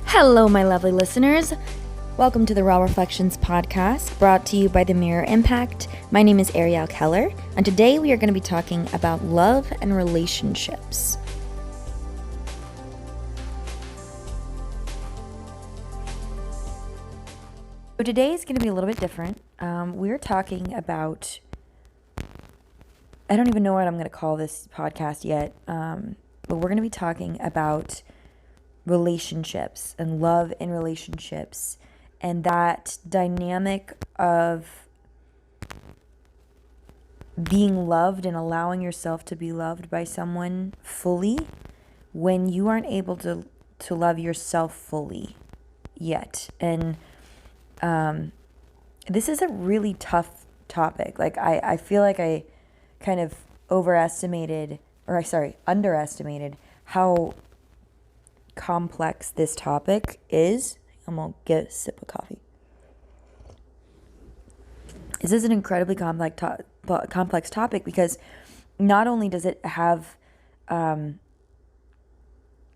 Hello, my lovely listeners. Welcome to the Raw Reflections podcast, brought to you by the Mirror Impact. My name is Ariel Keller, and today we are going to be talking about love and relationships. So today is going to be a little bit different. We're talking about, I don't even know what I'm going to call this podcast yet, but we're going to be talking about relationships and love in relationships and that dynamic of being loved and allowing yourself to be loved by someone fully when you aren't able to love yourself fully yet. And this is a really tough topic. Like I feel like I kind of underestimated how complex this topic is. I'm gonna get a sip of coffee. This is an incredibly complex topic because not only does it have,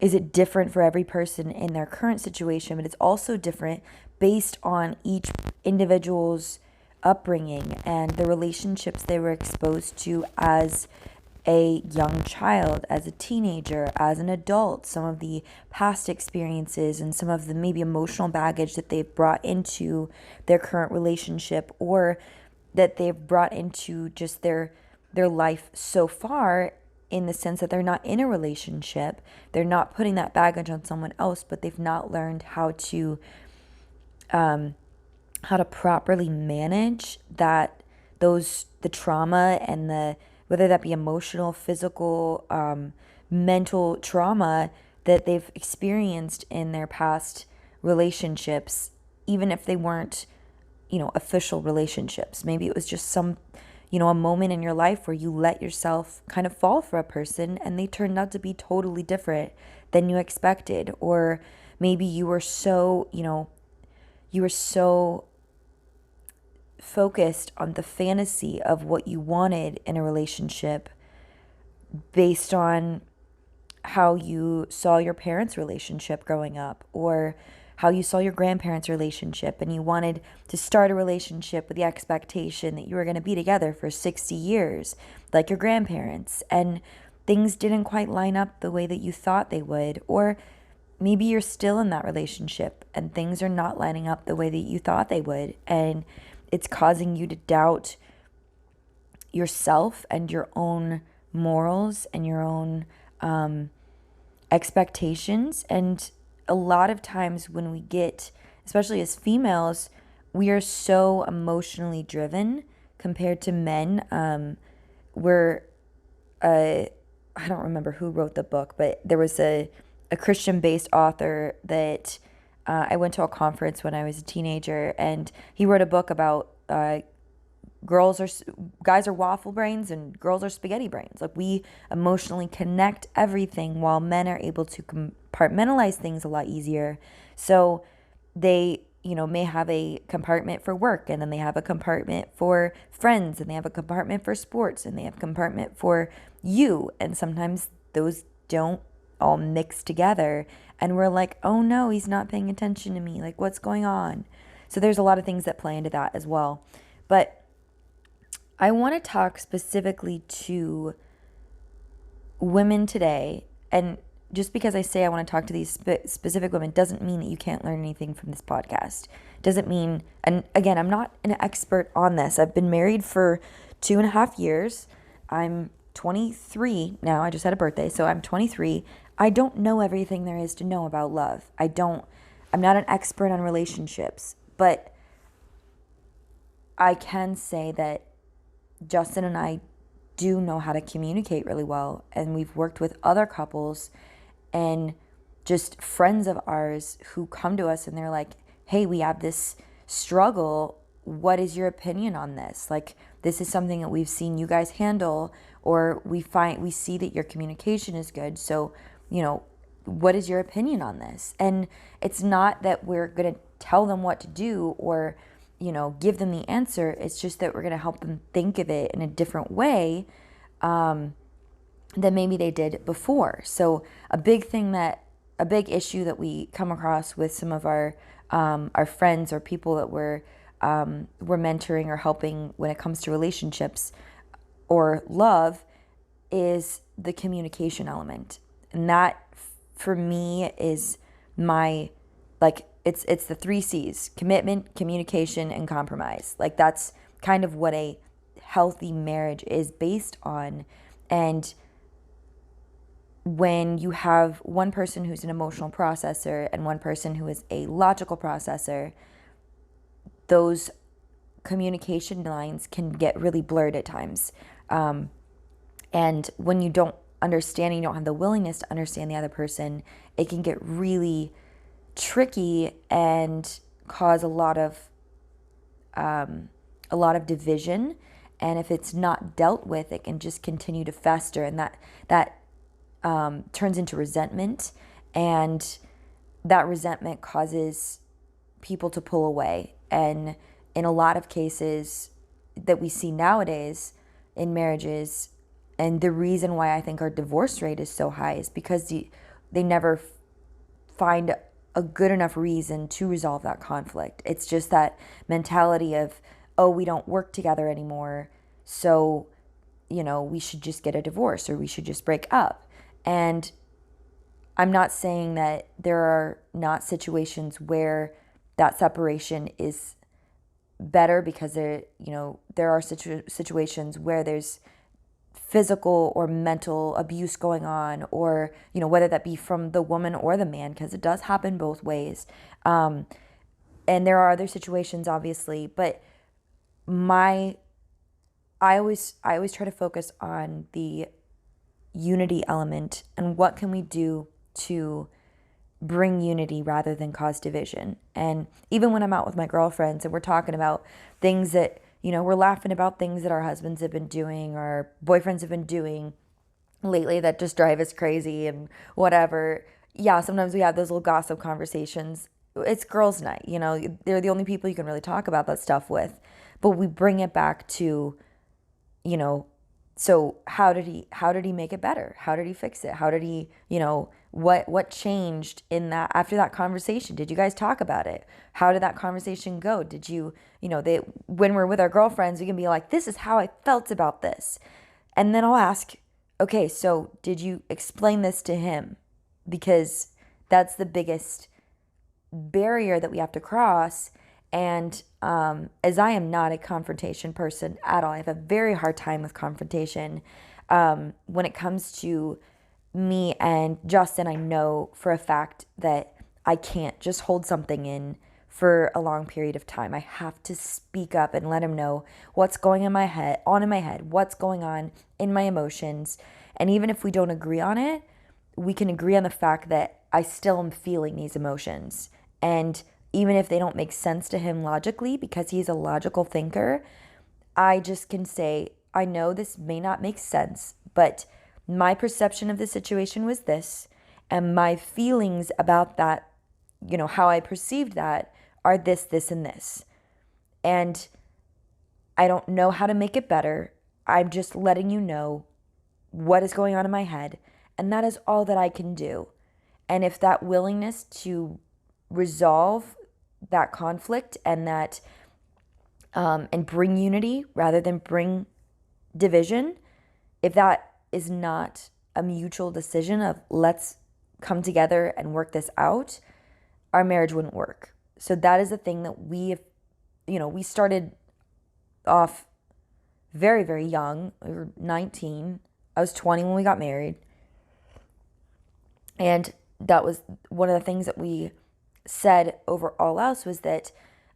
is it different for every person in their current situation, but it's also different based on each individual's upbringing and the relationships they were exposed to as a young child, as a teenager, as an adult, some of the past experiences and some of the maybe emotional baggage that they've brought into their current relationship, or that they've brought into just their life so far, in the sense that they're not in a relationship, they're not putting that baggage on someone else, but they've not learned how to properly manage the trauma and whether that be emotional, physical, mental trauma that they've experienced in their past relationships, even if they weren't, official relationships. Maybe it was just a moment in your life where you let yourself kind of fall for a person and they turned out to be totally different than you expected. Or maybe you were so focused on the fantasy of what you wanted in a relationship based on how you saw your parents' relationship growing up, or how you saw your grandparents' relationship, and you wanted to start a relationship with the expectation that you were going to be together for 60 years like your grandparents, and things didn't quite line up the way that you thought they would. Or maybe you're still in that relationship and things are not lining up the way that you thought they would, and it's causing you to doubt yourself and your own morals and your own expectations. And a lot of times when we get, especially as females, we are so emotionally driven compared to men. I don't remember who wrote the book, but there was a Christian-based author that I went to a conference when I was a teenager, and he wrote a book about guys are waffle brains and girls are spaghetti brains. Like, we emotionally connect everything, while men are able to compartmentalize things a lot easier. So they, may have a compartment for work, and then they have a compartment for friends, and they have a compartment for sports, and they have a compartment for you. And sometimes those don't all mix together, and we're like, oh no, he's not paying attention to me, like, what's going on? So there's a lot of things that play into that as well. But I want to talk specifically to women today, and just because I say I want to talk to these specific women doesn't mean that you can't learn anything from this podcast. Doesn't mean, and again, I'm not an expert on this. I've been married for 2.5 years. I'm 23 now. I just had a birthday, so I'm 23. I don't know everything there is to know about love. I'm not an expert on relationships, but I can say that Justin and I do know how to communicate really well, and we've worked with other couples and just friends of ours who come to us and they're like, hey, we have this struggle. What is your opinion on this? Like, this is something that we've seen you guys handle, or we see that your communication is good. So, what is your opinion on this? And it's not that we're going to tell them what to do or, give them the answer. It's just that we're going to help them think of it in a different way than maybe they did before. So a big thing that a big issue that we come across with some of our friends or people that we're mentoring or helping when it comes to relationships or love is the communication element. And that for me is my, like, it's the 3 C's: commitment, communication, and compromise. Like, that's kind of what a healthy marriage is based on. And when you have one person who's an emotional processor and one person who is a logical processor, those communication lines can get really blurred at times. And when you don't understand, you don't have the willingness to understand the other person, it can get really tricky and cause a lot of division. And if it's not dealt with, it can just continue to fester, and that turns into resentment, and that resentment causes people to pull away. And in a lot of cases that we see nowadays in marriages, and the reason why I think our divorce rate is so high is because they never find a good enough reason to resolve that conflict. It's just that mentality of, oh, we don't work together anymore, so, we should just get a divorce or we should just break up. And I'm not saying that there are not situations where that separation is better, because there are situations where there's physical or mental abuse going on, or whether that be from the woman or the man, because it does happen both ways. And there are other situations, obviously, but I always try to focus on the unity element and what can we do to bring unity rather than cause division. And even when I'm out with my girlfriends and we're talking about things that, we're laughing about things that our husbands have been doing or boyfriends have been doing lately that just drive us crazy and whatever. Yeah, sometimes we have those little gossip conversations. It's girls' night, they're the only people you can really talk about that stuff with. But we bring it back to, so how did he make it better? How did he fix it? How did he, what changed in that after that conversation? Did you guys talk about it? How did that conversation go? Did you, when we're with our girlfriends, we can be like, this is how I felt about this. And then I'll ask, okay, so did you explain this to him? Because that's the biggest barrier that we have to cross. And as I am not a confrontation person at all, I have a very hard time with confrontation. When it comes to me and Justin, I know for a fact that I can't just hold something in for a long period of time. I have to speak up and let him know what's going in my head, what's going on in my emotions. And even if we don't agree on it, we can agree on the fact that I still am feeling these emotions. And even if they don't make sense to him logically, because he's a logical thinker, I just can say, I know this may not make sense, but my perception of the situation was this, and my feelings about that, how I perceived that are this, this, and this. And I don't know how to make it better. I'm just letting you know what is going on in my head, and that is all that I can do. And if that willingness to resolve that conflict and that and bring unity rather than bring division, if that is not a mutual decision of let's come together and work this out, our marriage wouldn't work. So that is the thing that we started off very, very young. We were 19. I was 20 when we got married. And that was one of the things that we said over all else was that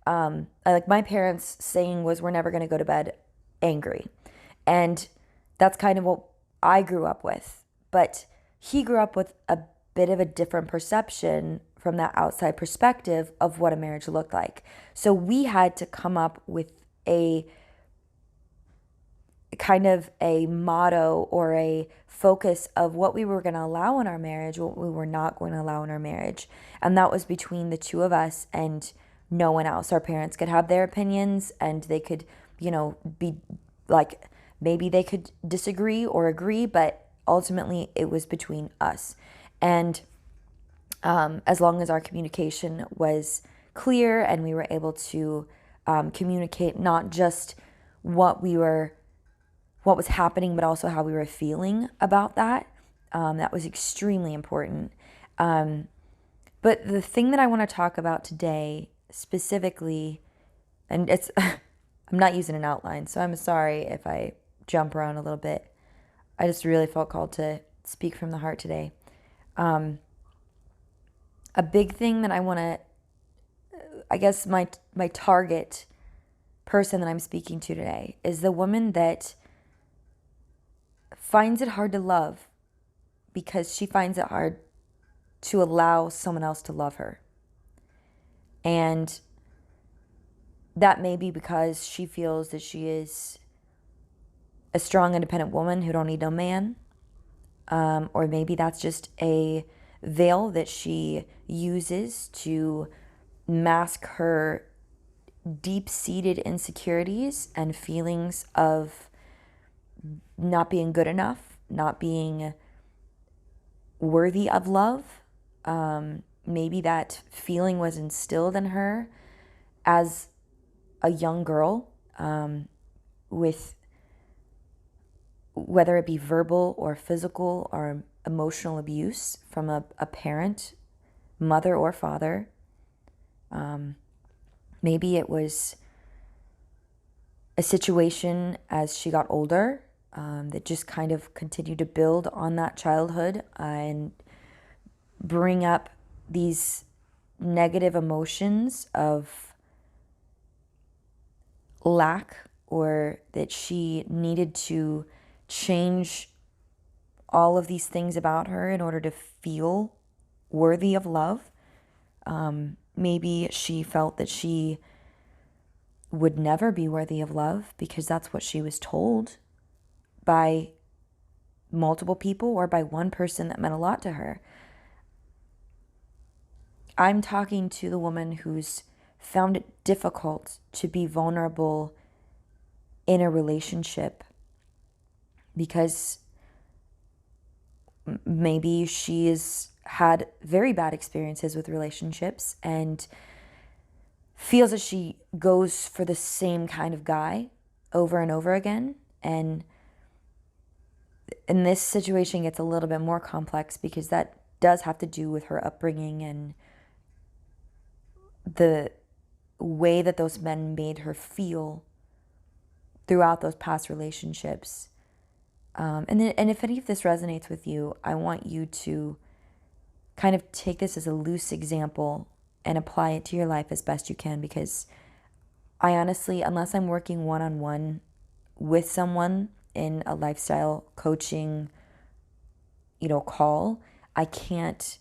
like my parents' saying was, we're never going to go to bed angry. And that's kind of what I grew up with. But he grew up with a bit of a different perception from that outside perspective of what a marriage looked like. So we had to come up with a kind of a motto or a focus of what we were going to allow in our marriage, what we were not going to allow in our marriage. And that was between the two of us and no one else. Our parents could have their opinions and they could, be like, maybe they could disagree or agree, but ultimately it was between us. And as long as our communication was clear and we were able to communicate not just what was happening, but also how we were feeling about that. That was extremely important. But the thing that I want to talk about today specifically, and it's, I'm not using an outline, so I'm sorry if I jump around a little bit. I just really felt called to speak from the heart today. A big thing that I want to, I guess my target person that I'm speaking to today is the woman that finds it hard to love because she finds it hard to allow someone else to love her. And that may be because she feels that she is a strong, independent woman who don't need no man. Or maybe that's just a veil that she uses to mask her deep-seated insecurities and feelings of not being good enough, not being worthy of love. Maybe that feeling was instilled in her as a young girl, with whether it be verbal or physical or emotional abuse from a parent, mother or father. Maybe it was a situation as she got older that just kind of continued to build on that childhood and bring up these negative emotions of lack, or that she needed to change all of these things about her in order to feel worthy of love. Maybe she felt that she would never be worthy of love because that's what she was told by multiple people or by one person that meant a lot to her. I'm talking to the woman who's found it difficult to be vulnerable in a relationship because maybe she's had very bad experiences with relationships and feels that she goes for the same kind of guy over and over again. And in this situation gets a little bit more complex because that does have to do with her upbringing and the way that those men made her feel throughout those past relationships. And if any of this resonates with you, I want you to kind of take this as a loose example and apply it to your life as best you can, because I honestly, unless I'm working one-on-one with someone in a lifestyle coaching, call, I can't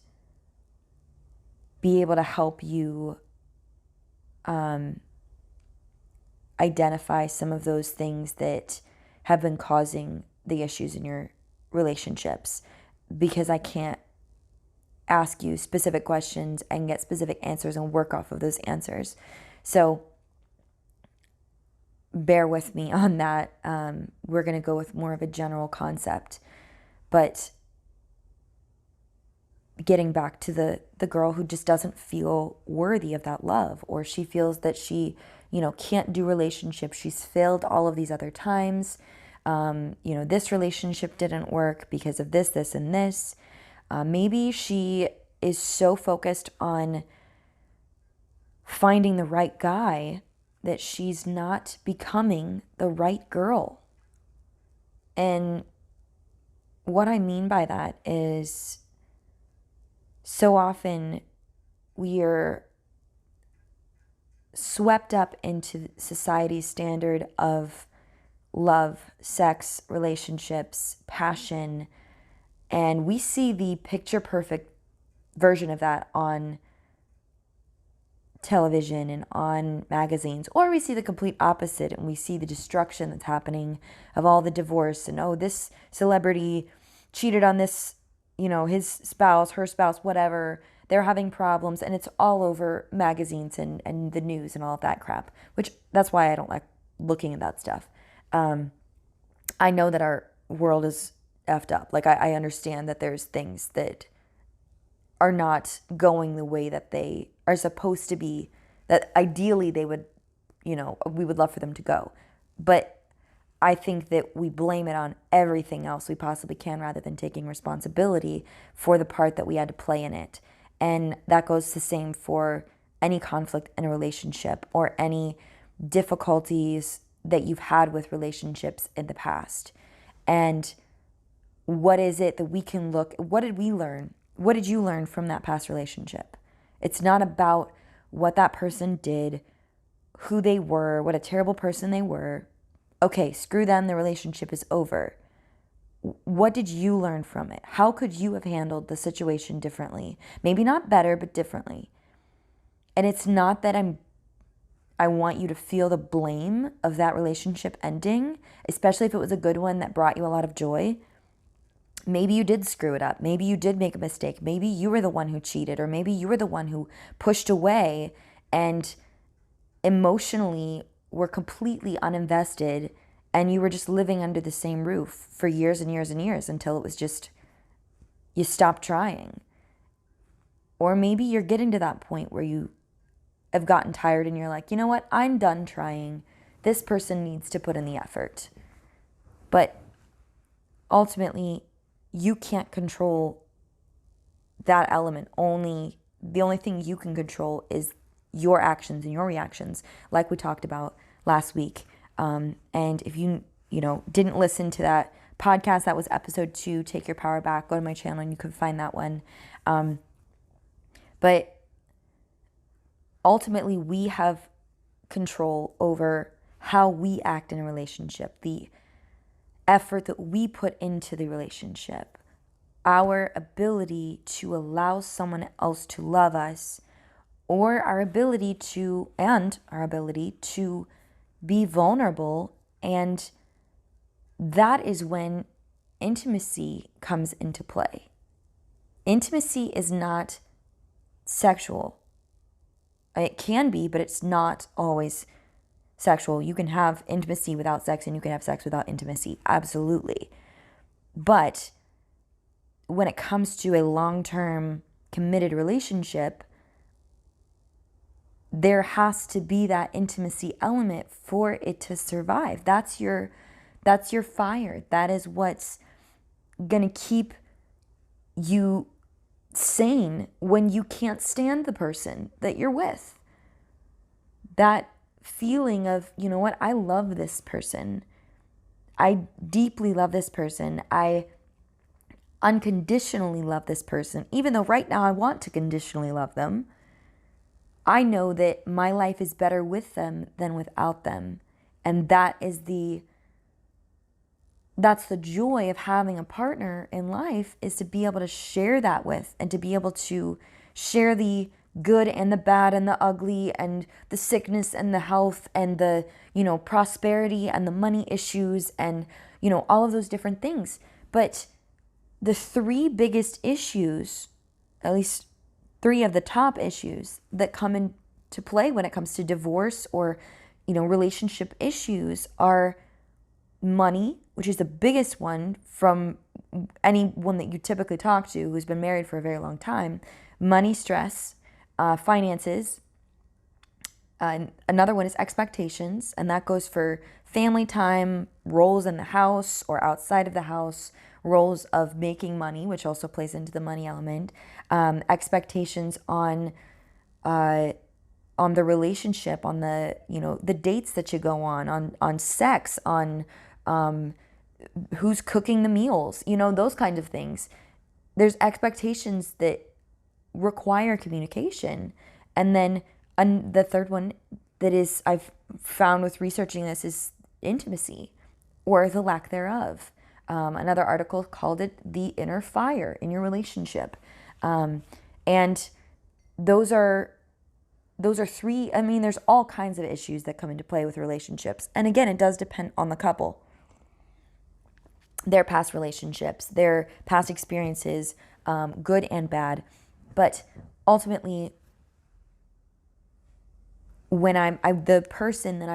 be able to help you identify some of those things that have been causing the issues in your relationships, because I can't ask you specific questions and get specific answers and work off of those answers. So bear with me on that. We're going to go with more of a general concept. But getting back to the girl who just doesn't feel worthy of that love, or she feels that she, can't do relationships. She's failed all of these other times. This relationship didn't work because of this, this, and this. Maybe she is so focused on finding the right guy that she's not becoming the right girl. And what I mean by that is so often we are swept up into society's standard of love, sex, relationships, passion, and we see the picture perfect version of that on television and on magazines, or we see the complete opposite and we see the destruction that's happening of all the divorce and, oh, this celebrity cheated on this, his spouse, her spouse, whatever, they're having problems, and it's all over magazines and the news and all of that crap, which that's why I don't like looking at that stuff. I know that our world is effed up. Like, I understand that there's things that are not going the way that they are supposed to be, that ideally they would, we would love for them to go. But I think that we blame it on everything else we possibly can rather than taking responsibility for the part that we had to play in it. And that goes the same for any conflict in a relationship or any difficulties that you've had with relationships in the past. And what is it that we can what did we learn? What did you learn from that past relationship? It's not about what that person did, who they were, what a terrible person they were. Okay, screw them, the relationship is over. What did you learn from it? How could you have handled the situation differently? Maybe not better, but differently. And it's not that I want you to feel the blame of that relationship ending, especially if it was a good one that brought you a lot of joy. Maybe you did screw it up. Maybe you did make a mistake. Maybe you were the one who cheated, or maybe you were the one who pushed away and emotionally were completely uninvested, and you were just living under the same roof for years and years and years until it was just, you stopped trying. Or maybe you're getting to that point where you have gotten tired and you're like, you know what, I'm done trying. This person needs to put in the effort. But ultimately, you can't control that element. The only thing you can control is your actions and your reactions, like we talked about last week. And if you didn't listen to that podcast, that was episode 2, Take Your Power Back. Go to my channel and you can find that one. But ultimately, we have control over how we act in a relationship, the effort that we put into the relationship, our ability to allow someone else to love us, or our ability to be vulnerable. And that is when intimacy comes into play. Intimacy is not sexual. It can be, but it's not always sexual. You can have intimacy without sex, and you can have sex without intimacy. Absolutely. But when it comes to a long-term committed relationship, there has to be that intimacy element for it to survive. That's your fire. That is what's going to keep you sane when you can't stand the person that you're with. That feeling of, you know what, I love this person. I deeply love this person. I unconditionally love this person. Even though right now I want to conditionally love them, I know that my life is better with them than without them. And that's the joy of having a partner in life, is to be able to share that with, and to be able to share the good and the bad and the ugly and the sickness and the health and the, prosperity and the money issues and, all of those different things. But the 3 biggest issues, at least 3 of the top issues that come into play when it comes to divorce or, relationship issues, are money, which is the biggest one from anyone that you typically talk to who's been married for a very long time. Money stress, finances. Another one is expectations, and that goes for family time, roles in the house or outside of the house, roles of making money, which also plays into the money element, expectations on the relationship, on the, the dates that you go on sex, on who's cooking the meals, those kinds of things. There's expectations that require communication. And then the third one that is, I've found with researching this, is intimacy, or the lack thereof. Another article called it the inner fire in your relationship. And those are 3, there's all kinds of issues that come into play with relationships. And again, it does depend on the couple, their past relationships, their past experiences, good and bad. But ultimately, when the person that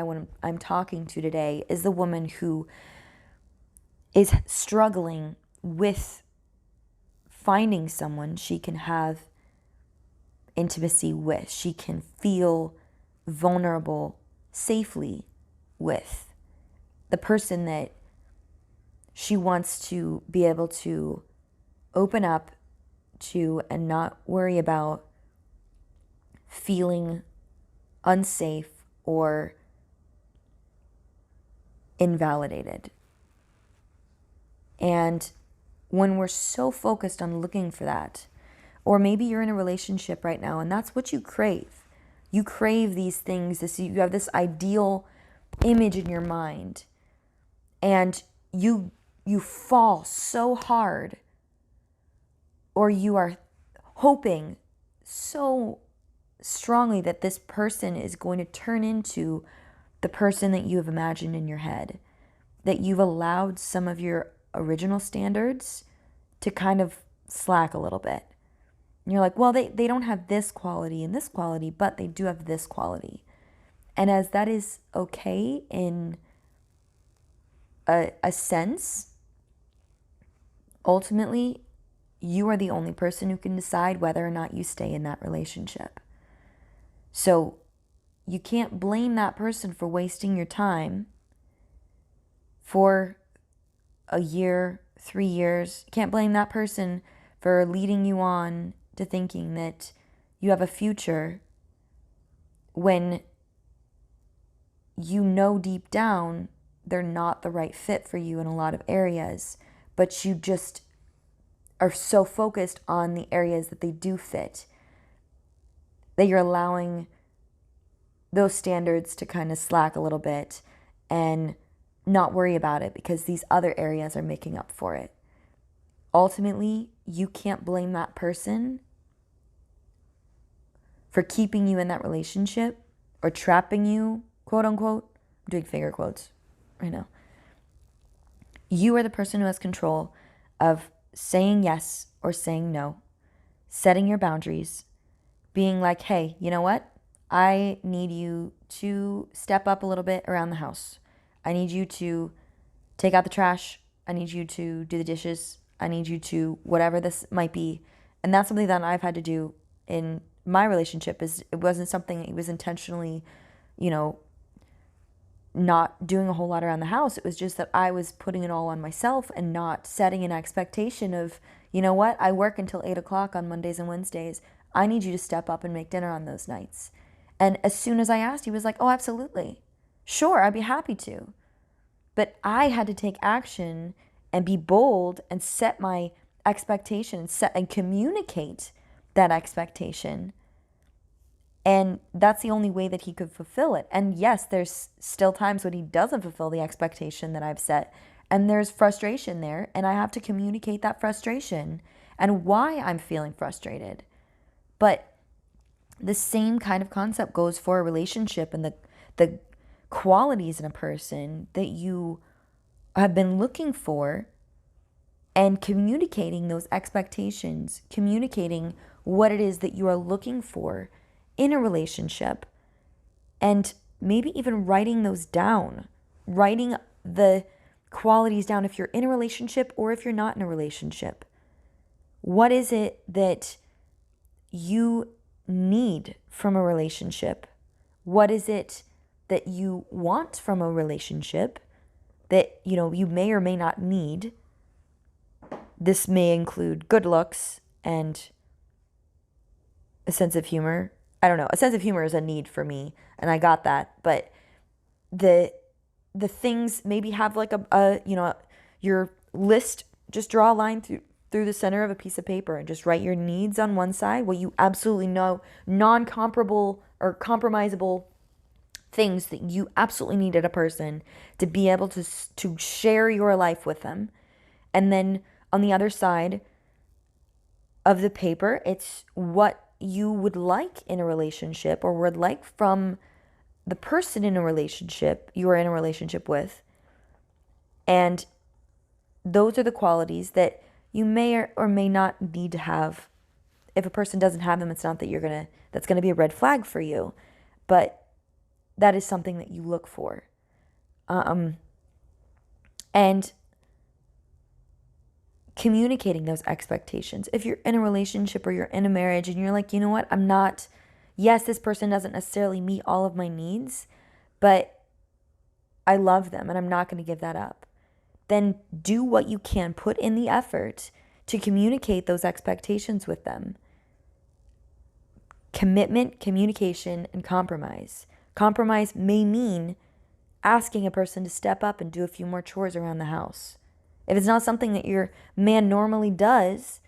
I'm talking to today is the woman who is struggling with finding someone she can have intimacy with. She can feel vulnerable safely with. The person that she wants to be able to open up to and not worry about feeling unsafe or invalidated. And when we're so focused on looking for that, or maybe you're in a relationship right now and that's what you crave. You crave these things, you have this ideal image in your mind, and you fall so hard, or you are hoping so strongly that this person is going to turn into the person that you have imagined in your head, that you've allowed some of your original standards to kind of slack a little bit. And you're like, well, they don't have this quality and this quality, but they do have this quality. And as that is okay in a sense, ultimately, you are the only person who can decide whether or not you stay in that relationship. So you can't blame that person for wasting your time for a year, 3 years. You can't blame that person for leading you on to thinking that you have a future when you know deep down they're not the right fit for you in a lot of areas, but you just are so focused on the areas that they do fit that you're allowing those standards to kind of slack a little bit and not worry about it because these other areas are making up for it. Ultimately, you can't blame that person for keeping you in that relationship or trapping you, quote unquote. I'm doing finger quotes right now. You are the person who has control of saying yes or saying no, setting your boundaries, being like, hey, you know what? I need you to step up a little bit around the house. I need you to take out the trash. I need you to do the dishes. I need you to whatever this might be. And that's something that I've had to do in my relationship. Is it wasn't something it was intentionally, not doing a whole lot around the house. It was just that I was putting it all on myself and not setting an expectation of, you know what, I work until 8 o'clock on Mondays and Wednesdays. I need you to step up and make dinner on those nights. And as soon as I asked, he was like, oh, absolutely. Sure, I'd be happy to. But I had to take action and be bold and set my expectation and communicate that expectation. And that's the only way that he could fulfill it. And yes, there's still times when he doesn't fulfill the expectation that I've set. And there's frustration there. And I have to communicate that frustration and why I'm feeling frustrated. But the same kind of concept goes for a relationship and the qualities in a person that you have been looking for, and communicating those expectations, communicating what it is that you are looking for in a relationship, and maybe even writing those down, writing the qualities down if you're in a relationship or if you're not in a relationship. What is it that you need from a relationship? What is it that you want from a relationship that, you may or may not need? This may include good looks and a sense of humor. I don't know. A sense of humor is a need for me, and I got that. But the things, maybe have like your list, just draw a line through the center of a piece of paper and just write your needs on one side, what you absolutely know, non-comparable or compromisable things that you absolutely need in a person to be able to share your life with them. And then on the other side of the paper, it's what you would like in a relationship or would like from the person in a relationship you are in a relationship with. And those are the qualities that you may or may not need to have. If a person doesn't have them, it's not that that's going to be a red flag for you, but that is something that you look for. And communicating those expectations. If you're in a relationship or you're in a marriage and you're like, you know what, yes, this person doesn't necessarily meet all of my needs, but I love them and I'm not going to give that up. Then do what you can, put in the effort to communicate those expectations with them. Commitment, communication, and compromise. Compromise may mean asking a person to step up and do a few more chores around the house. If it's not something that your man normally does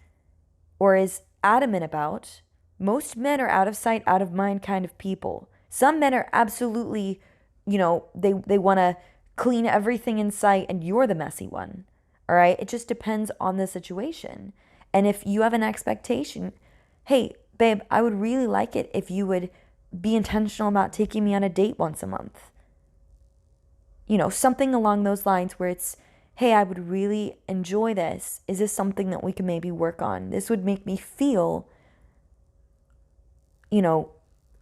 or is adamant about, most men are out of sight, out of mind kind of people. Some men are absolutely, they want to clean everything in sight and you're the messy one. All right? It just depends on the situation. And if you have an expectation, hey, babe, I would really like it if you would be intentional about taking me on a date once a month. Something along those lines where it's, hey, I would really enjoy this. Is this something that we can maybe work on? This would make me feel,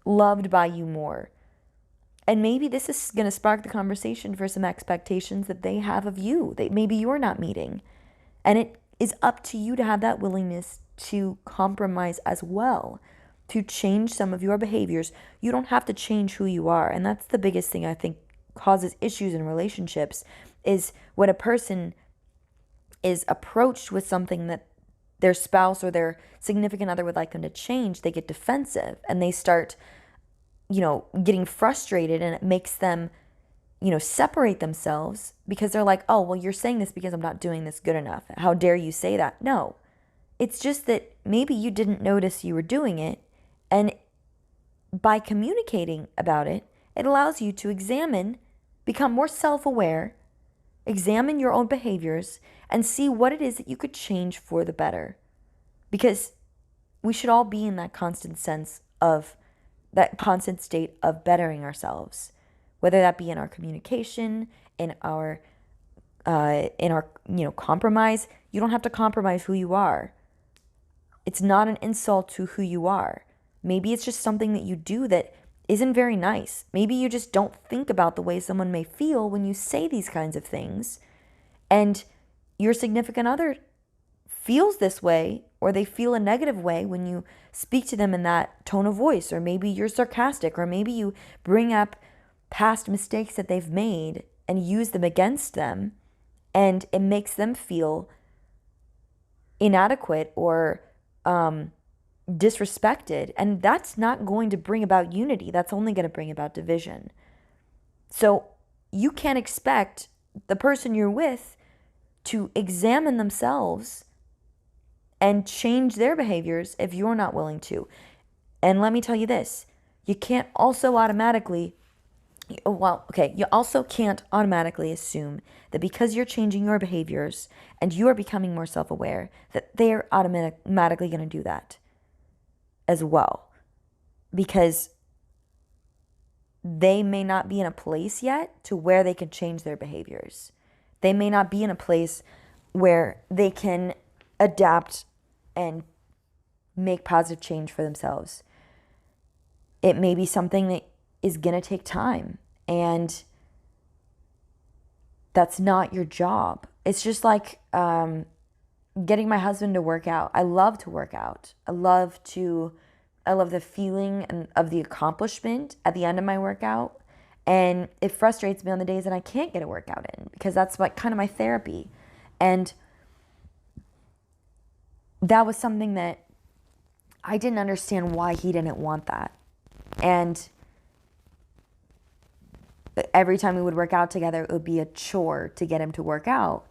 loved by you more. And maybe this is going to spark the conversation for some expectations that they have of you that maybe you're not meeting. And it is up to you to have that willingness to compromise as well, to change some of your behaviors. You don't have to change who you are. And that's the biggest thing I think causes issues in relationships, is when a person is approached with something that their spouse or their significant other would like them to change, they get defensive and they start, getting frustrated, and it makes them, separate themselves because they're like, oh, well, you're saying this because I'm not doing this good enough. How dare you say that? No, it's just that maybe you didn't notice you were doing it. And by communicating about it, it allows you to become more self-aware, examine your own behaviors, and see what it is that you could change for the better. Because we should all be in that constant state of bettering ourselves, whether that be in our communication, in our compromise. You don't have to compromise who you are. It's not an insult to who you are. Maybe it's just something that you do that isn't very nice. Maybe you just don't think about the way someone may feel when you say these kinds of things, and your significant other feels this way, or they feel a negative way when you speak to them in that tone of voice, or maybe you're sarcastic, or maybe you bring up past mistakes that they've made and use them against them, and it makes them feel inadequate or disrespected. And that's not going to bring about unity. That's only going to bring about division. So you can't expect the person you're with to examine themselves and change their behaviors if you're not willing to. And let me tell you this, you also can't automatically assume that because you're changing your behaviors and you are becoming more self-aware, that they're automatically going to do that as well. Because they may not be in a place yet to where they can change their behaviors. They may not be in a place where they can adapt and make positive change for themselves. It may be something that is going to take time, and that's not your job. It's just like getting my husband to work out. I love to work out. I love the feeling of the accomplishment at the end of my workout. And it frustrates me on the days that I can't get a workout in, because that's kind of my therapy. And that was something that I didn't understand why he didn't want that. And every time we would work out together, it would be a chore to get him to work out.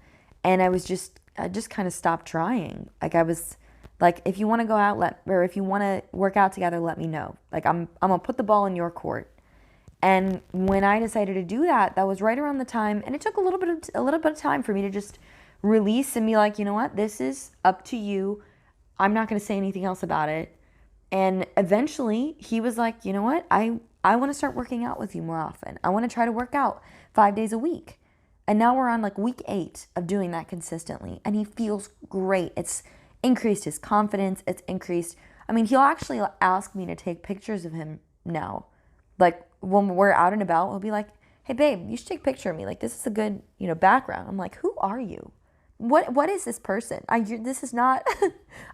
And I just kind of stopped trying. I was like, if you want to go out, if you want to work out together, let me know. I'm gonna put the ball in your court. And when I decided to do that, that was right around the time, and it took a little bit of time for me to just release and be like, you know what, this is up to you. I'm not going to say anything else about it. And eventually he was like, you know what, I want to start working out with you more often. I want to try to work out 5 days a week. And now we're on week 8 of doing that consistently. And he feels great. It's increased his confidence. It's increased. He'll actually ask me to take pictures of him now. When we're out and about, he'll be like, hey babe, you should take a picture of me. This is a good, background. I'm like, who are you? what is this person? This is not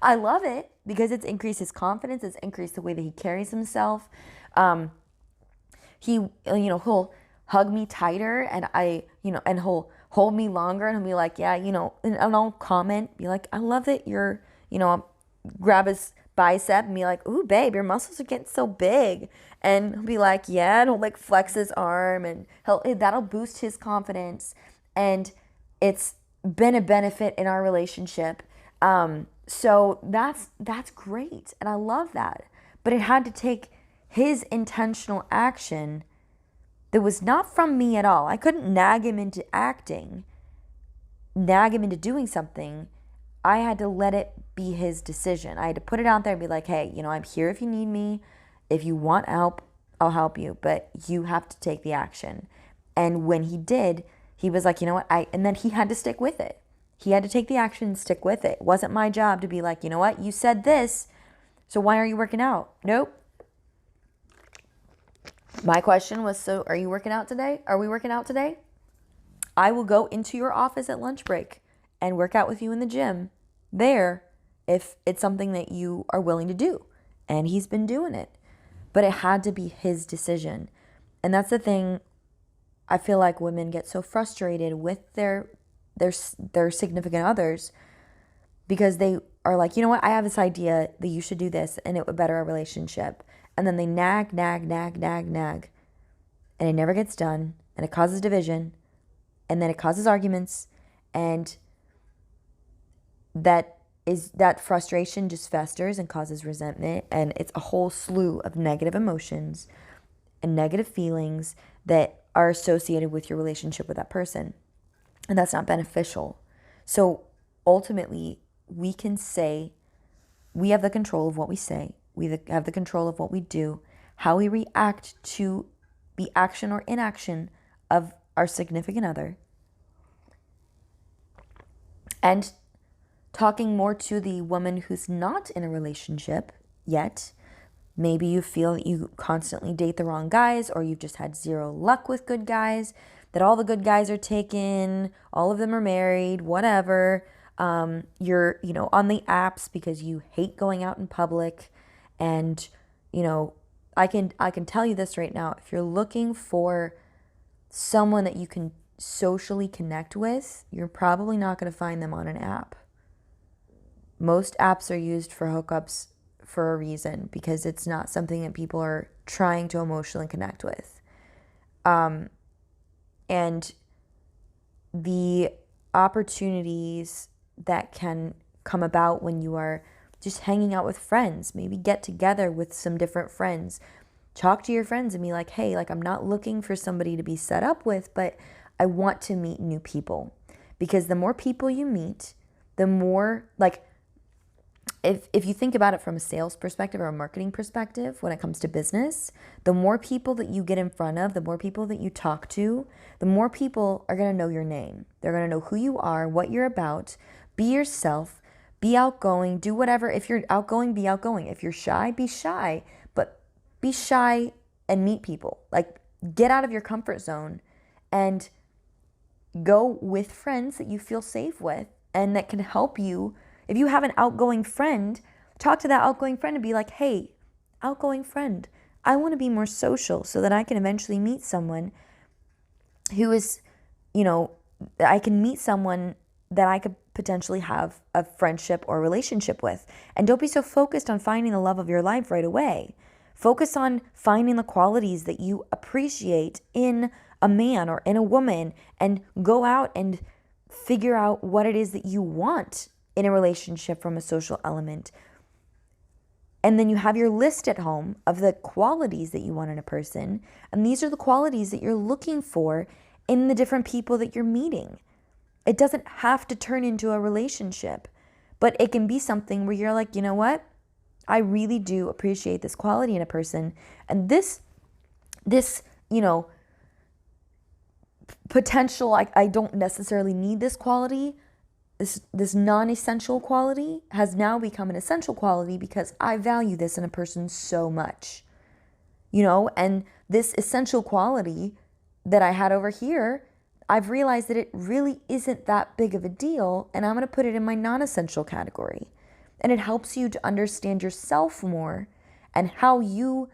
I love it because it's increased his confidence, it's increased the way that he carries himself. He he'll hug me tighter, and and he'll hold me longer, and he'll be like, yeah, and I'll comment, be like, I love that you're, I'll grab his bicep and be like, ooh, babe, your muscles are getting so big. And he'll be like, yeah, and he'll like flex his arm, and that'll boost his confidence. And it's been a benefit in our relationship. So that's great. And I love that. But it had to take his intentional action that was not from me at all. I couldn't nag him into doing something. I had to let it be his decision. I had to put it out there and be like, hey, I'm here if you need me. If you want help, I'll help you. But you have to take the action. And when he did, he was like, you know what? And then he had to stick with it. He had to take the action and stick with it. It wasn't my job to be like, you know what? You said this, so why are you working out? Nope. My question was, so are you working out today? Are we working out today? I will go into your office at lunch break and work out with you in the gym there if it's something that you are willing to do. And he's been doing it. But it had to be his decision. And that's the thing. I feel like women get so frustrated with their significant others because they are like, you know what? I have this idea that you should do this and it would better our relationship. And then they nag. And it never gets done. And it causes division. And then it causes arguments. And that frustration just festers and causes resentment. And it's a whole slew of negative emotions and negative feelings that are associated with your relationship with that person. And that's not beneficial. So ultimately, we can say we have the control of what we say. We have the control of what we do, how we react to the action or inaction of our significant other. And talking more to the woman who's not in a relationship yet, maybe you feel that you constantly date the wrong guys, or you've just had zero luck with good guys, that all the good guys are taken, all of them are married, whatever. You're, on the apps because you hate going out in public. And, I can tell you this right now. If you're looking for someone that you can socially connect with, you're probably not going to find them on an app. Most apps are used for hookups for a reason, because it's not something that people are trying to emotionally connect with. And the opportunities that can come about when you are just hanging out with friends, maybe get together with some different friends, talk to your friends and be like, hey, I'm not looking for somebody to be set up with, but I want to meet new people. Because the more people you meet, the more, if you think about it from a sales perspective or a marketing perspective, when it comes to business, the more people that you get in front of, the more people that you talk to, the more people are going to know your name. They're going to know who you are, what you're about. Be yourself, be outgoing, do whatever. If you're outgoing, be outgoing. If you're shy, be shy, but be shy and meet people. Get out of your comfort zone and go with friends that you feel safe with and that can help you. If you have an outgoing friend, talk to that outgoing friend and be like, hey, outgoing friend, I want to be more social so that I can eventually meet someone who is, I can meet someone that I could potentially have a friendship or relationship with. And don't be so focused on finding the love of your life right away. Focus on finding the qualities that you appreciate in a man or in a woman, and go out and figure out what it is that you want in a relationship from a social element. And then you have your list at home of the qualities that you want in a person. And these are the qualities that you're looking for in the different people that you're meeting. It doesn't have to turn into a relationship, but it can be something where you're like, you know what? I really do appreciate this quality in a person. And this, potential, I don't necessarily need this quality. This non-essential quality has now become an essential quality because I value this in a person so much. And this essential quality that I had over here, I've realized that it really isn't that big of a deal, and I'm going to put it in my non-essential category. And it helps you to understand yourself more and how you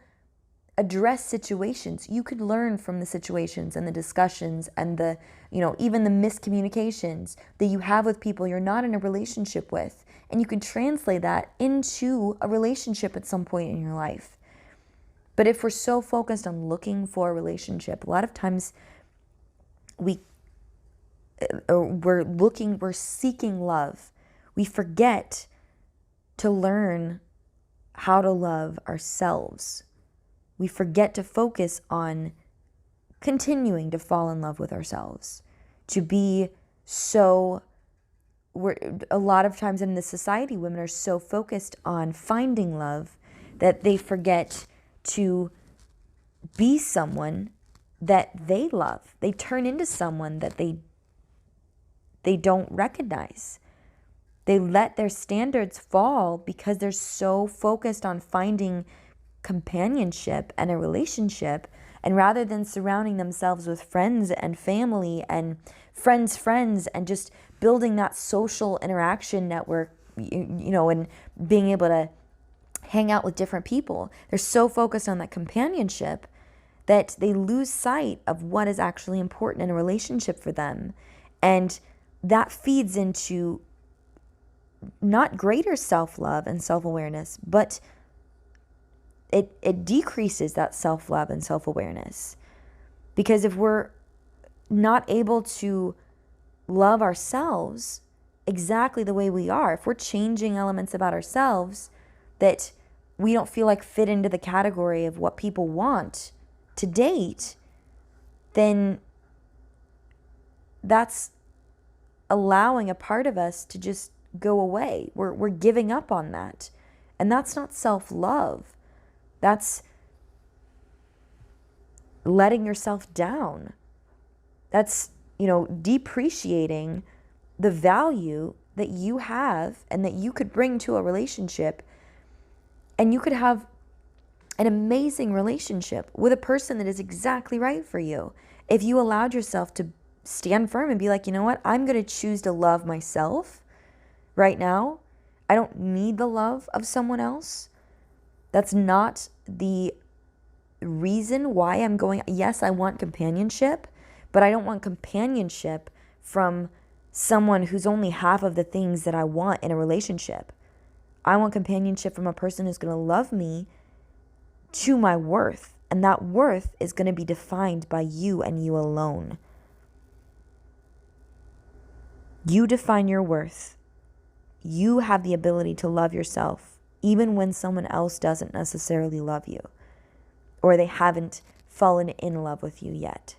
address situations. You could learn from the situations and the discussions and the, even the miscommunications that you have with people you're not in a relationship with. And you can translate that into a relationship at some point in your life. But if we're so focused on looking for a relationship, a lot of times we're seeking love. We forget to learn how to love ourselves. We forget to focus on continuing to fall in love with ourselves, to be so, a lot of times in this society, women are so focused on finding love that they forget to be someone that they love. They turn into someone that they don't recognize. They let their standards fall because they're so focused on finding companionship and a relationship, and rather than surrounding themselves with friends and family and friends and just building that social interaction network, and being able to hang out with different people, they're so focused on that companionship that they lose sight of what is actually important in a relationship for them. And that feeds into not greater self-love and self-awareness, but it decreases that self-love and self-awareness. Because if we're not able to love ourselves exactly the way we are, if we're changing elements about ourselves that we don't feel like fit into the category of what people want to date, then that's allowing a part of us to just go away. We're giving up on that. And that's not self-love. That's letting yourself down. That's, depreciating the value that you have and that you could bring to a relationship. And you could have an amazing relationship with a person that is exactly right for you if you allowed yourself to stand firm and be like, you know what? I'm going to choose to love myself right now. I don't need the love of someone else. That's not the reason why I'm going. Yes, I want companionship, but I don't want companionship from someone who's only half of the things that I want in a relationship. I want companionship from a person who's going to love me to my worth. And that worth is going to be defined by you and you alone. You define your worth. You have the ability to love yourself even when someone else doesn't necessarily love you or they haven't fallen in love with you yet.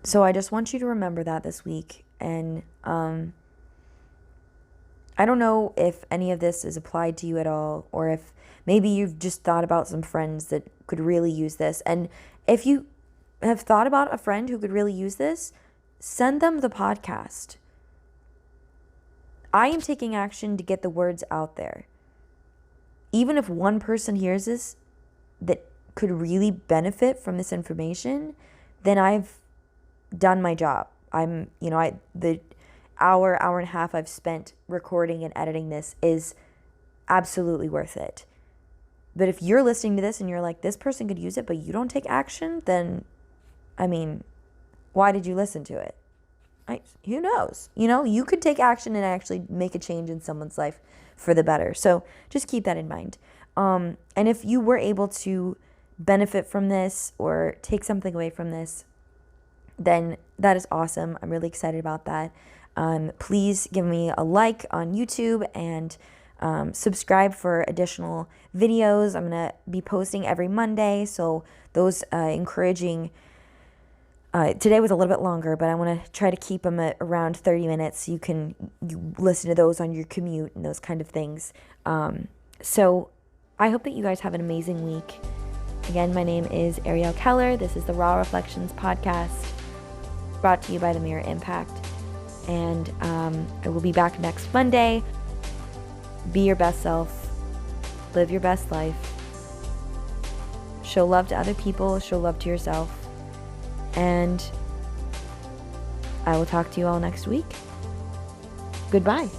So I just want you to remember that this week. And I don't know if any of this is applied to you at all, or if maybe you've just thought about some friends that could really use this. And if you have thought about a friend who could really use this, send them the podcast. I am taking action to get the words out there. Even if one person hears this that could really benefit from this information, then I've done my job. The hour and a half I've spent recording and editing this is absolutely worth it. But if you're listening to this and you're like, this person could use it, but you don't take action, then, why did you listen to it? Who knows? You could take action and actually make a change in someone's life for the better. So just keep that in mind. And if you were able to benefit from this or take something away from this, then that is awesome. I'm really excited about that. Please give me a like on YouTube and subscribe for additional videos. I'm going to be posting every Monday. So those encouraging... today was a little bit longer, but I want to try to keep them at around 30 minutes. You listen to those on your commute and those kind of things. So I hope that you guys have an amazing week. Again, my name is Ariel Keller. This is the Raw Reflections podcast, brought to you by the Mirror Impact. And I will be back next Monday. Be your best self. Live your best life. Show love to other people. Show love to yourself. And I will talk to you all next week. Goodbye.